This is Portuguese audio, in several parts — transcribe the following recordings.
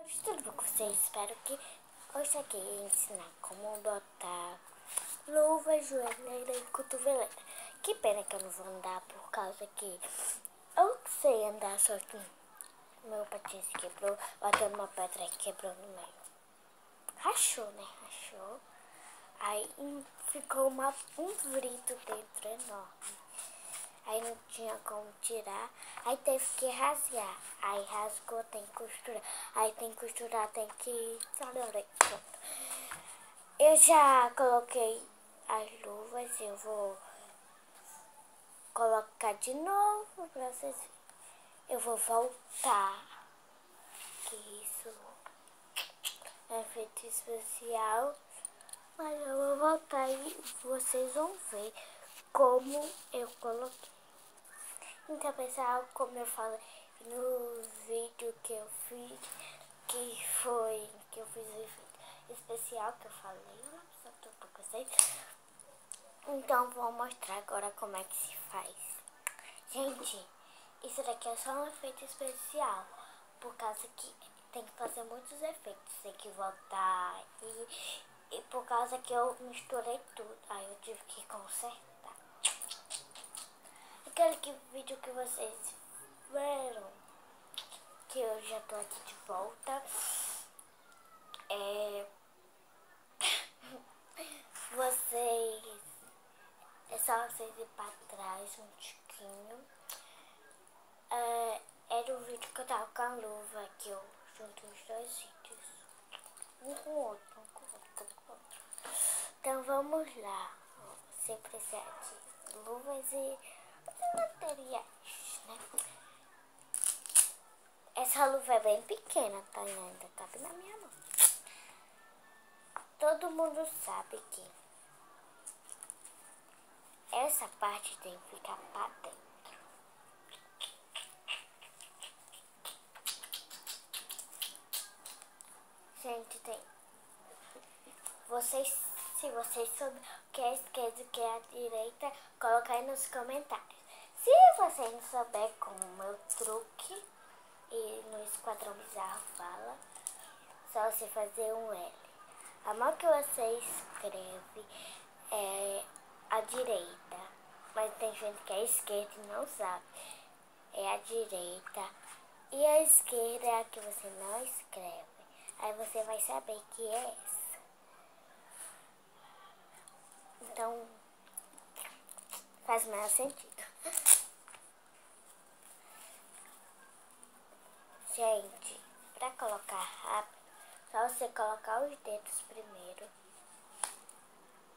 Tudo bom com vocês? Espero que hoje aqui ensinar como botar luva, joelheira e cotoveleira. Que pena que eu não vou andar por causa que eu sei andar, só que meu patins quebrou, bateu numa pedra e quebrou no meio. Rachou, né? Rachou. Aí ficou um vrito dentro enorme. Aí não tinha como tirar, aí teve que rasgar. Aí rasgou, tem que costurar. Aí tem que costurar, tem que... Pronto. Eu já coloquei as luvas, eu vou colocar de novo pra vocês verem. Eu vou voltar, que isso é efeito especial. Mas eu vou voltar e vocês vão ver como eu coloquei. Então, pessoal, como eu falei no vídeo que eu fiz, que eu fiz um efeito especial, que eu falei, só tô com vocês. Então, vou mostrar agora como é que se faz. Gente, isso daqui é só um efeito especial, por causa que tem que fazer muitos efeitos, tem que voltar e por causa que eu misturei tudo, aí eu tive que consertar. Aquele vídeo que vocês viram, que eu já tô aqui de volta, é só vocês ir pra trás um tiquinho. Era o vídeo que eu tava com a luva, que eu junto os dois vídeos, um com o outro, um com o outro, um com o outro. Então vamos lá, você precisa de luvas e materiais, né? Essa luva é bem pequena, tá? Ainda cabe na minha mão. Todo mundo sabe que essa parte tem que ficar pra dentro. Gente, se vocês souberem o que é a esquerda e o que é a direita, coloca aí nos comentários. Se vocês não souberem como o meu truque, e no Esquadrão Bizarro fala, só você fazer um L. A mão que você escreve é a direita, mas tem gente que é a esquerda e não sabe. É a direita e a esquerda é a que você não escreve. Aí você vai saber que é essa. Então, faz mais sentido. Gente, pra colocar rápido, só você colocar os dedos primeiro.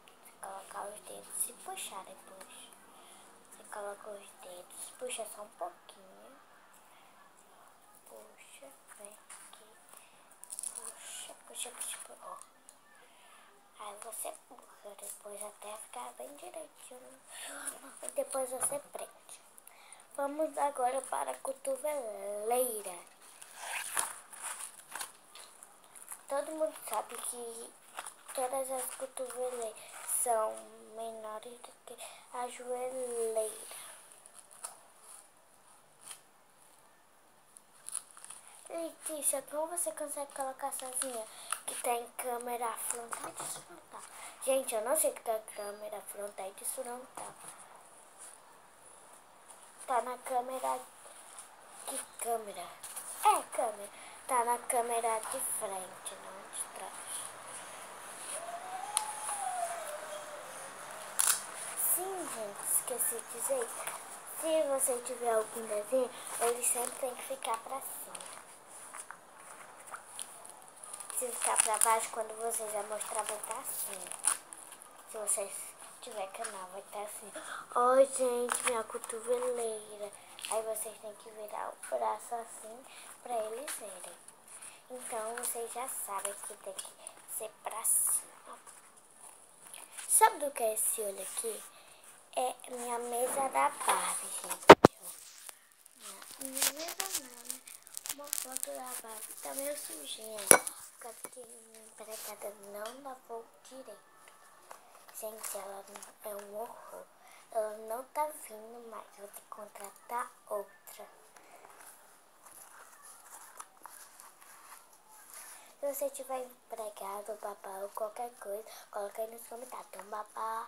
Você colocar os dedos e puxar depois. Você coloca os dedos, puxa só um pouquinho. Puxa, vem aqui. Puxa, ó. Aí você puxa depois até ficar bem direitinho. E depois você prende. Vamos agora para a cotoveleira. Todo mundo sabe que todas as cotoveleiras são menores do que a joelheira. Letícia, como você consegue colocar sozinha? Que tem câmera frontal e desfrontal. Gente, eu não sei que tem câmera frontal e desfrontal. Tá na câmera... Que câmera? É, câmera. Tá na câmera de frente, não de trás. Sim, gente, esqueci de dizer. Se você tiver algum desenho, ele sempre tem que ficar pra cima. Se ficar pra baixo, quando você já mostrar, vai estar assim. Se você tiver canal, vai estar assim. Oi, gente, minha cotoveleira. Aí vocês têm que virar o braço assim pra eles verem. Então, vocês já sabem que tem que ser pra cima. Sabe do que é esse olho aqui? É minha mesa da Barbie, gente. Minha mesa não, né? Uma foto da Barbie. Tá meio sujinha. Por causa que minha empregada não lavou direito. Gente, ela é um horror. Ela não tá vindo mais. Vou ter que contratar outra. você tiver empregado, babá ou qualquer coisa, coloca aí nos comentários. Então, babá,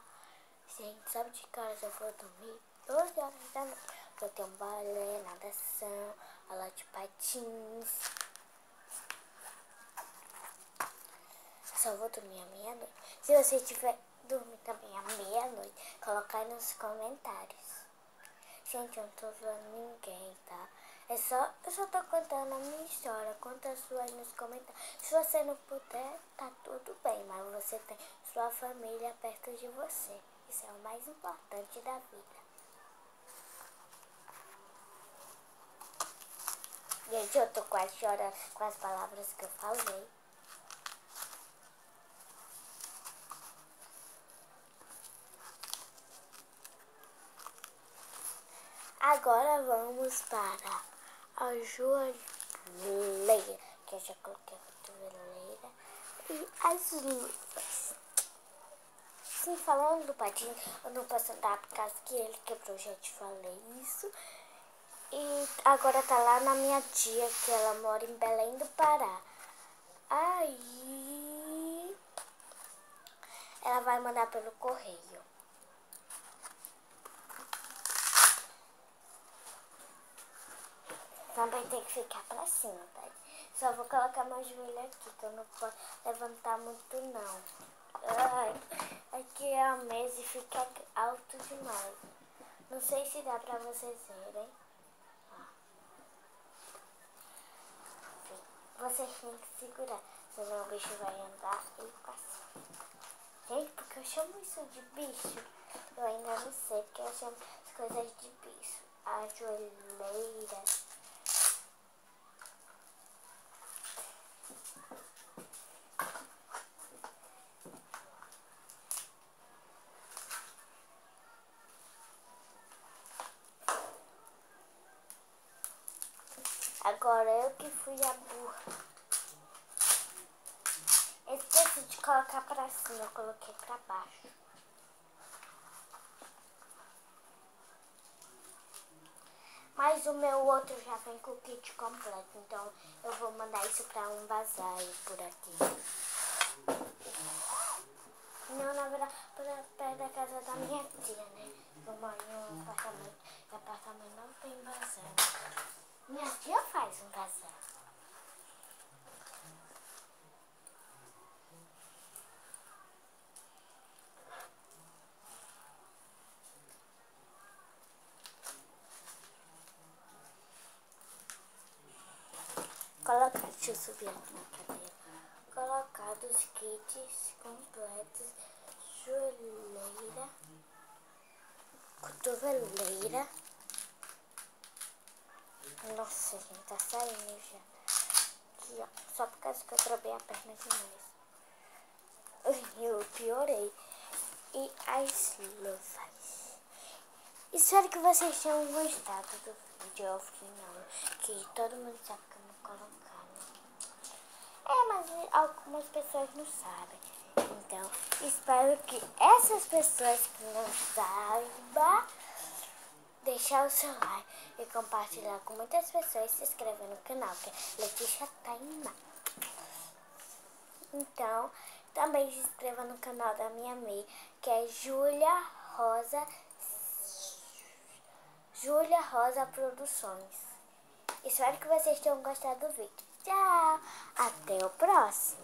gente, sabe de que horas eu vou dormir? 12 horas da noite. Eu tenho balé, natação, aula de patins. Só vou dormir à meia-noite. Se você tiver dormir também à meia-noite, coloca aí nos comentários. Gente, eu não tô zoando ninguém, tá? Eu só tô contando a minha história. Conta a sua aí nos comentários. Se você não puder, tá tudo bem. Mas você tem sua família perto de você. Isso é o mais importante da vida. Gente, eu tô quase chorando com as palavras que eu falei. Agora vamos para a joelheira, que eu já coloquei a joelheira, e as luvas. Sim, falando do patinho, eu não posso andar por causa que ele quebrou, já te falei isso. E agora tá lá na minha tia, que ela mora em Belém do Pará. Aí ela vai mandar pelo correio. Também tem que ficar pra cima, tá? Só vou colocar meu joelho aqui, que eu não posso levantar muito não. Ai, aqui é a mesa e fica alto demais. Não sei se dá pra vocês verem. Vocês têm que segurar, senão o bicho vai andar e passar. Gente, porque eu chamo isso de bicho? Eu ainda não sei, porque eu chamo as coisas de bicho. A joelheira. Agora eu que fui a burra. Esqueci de colocar pra cima, eu coloquei pra baixo. Mas o meu outro já vem com o kit completo, então eu vou mandar isso pra um bazar por aqui. Não, na verdade, perto da casa da minha tia, né? Eu moro em um apartamento, e apartamento não tem bazar. Minha tia faz um bazar. Deixa eu subir aqui na cadeira. Colocados kits completos, joelheira, cotoveleira. Nossa, gente, tá saindo já. Aqui, ó. Só por causa que eu trobei a perna demais. Eu piorei. E as luvas. Espero que vocês tenham gostado do vídeo ao final. Que todo mundo sabe que eu não colocar, né? Mas algumas pessoas não sabem. Então, espero que essas pessoas que não saibam deixar o seu like e compartilhar com muitas pessoas e se inscrever no canal, que é Letícia Taimá. Então, também se inscreva no canal da minha mãe, que é Júlia Rosa Produções. Espero que vocês tenham gostado do vídeo. Tchau! Até o próximo!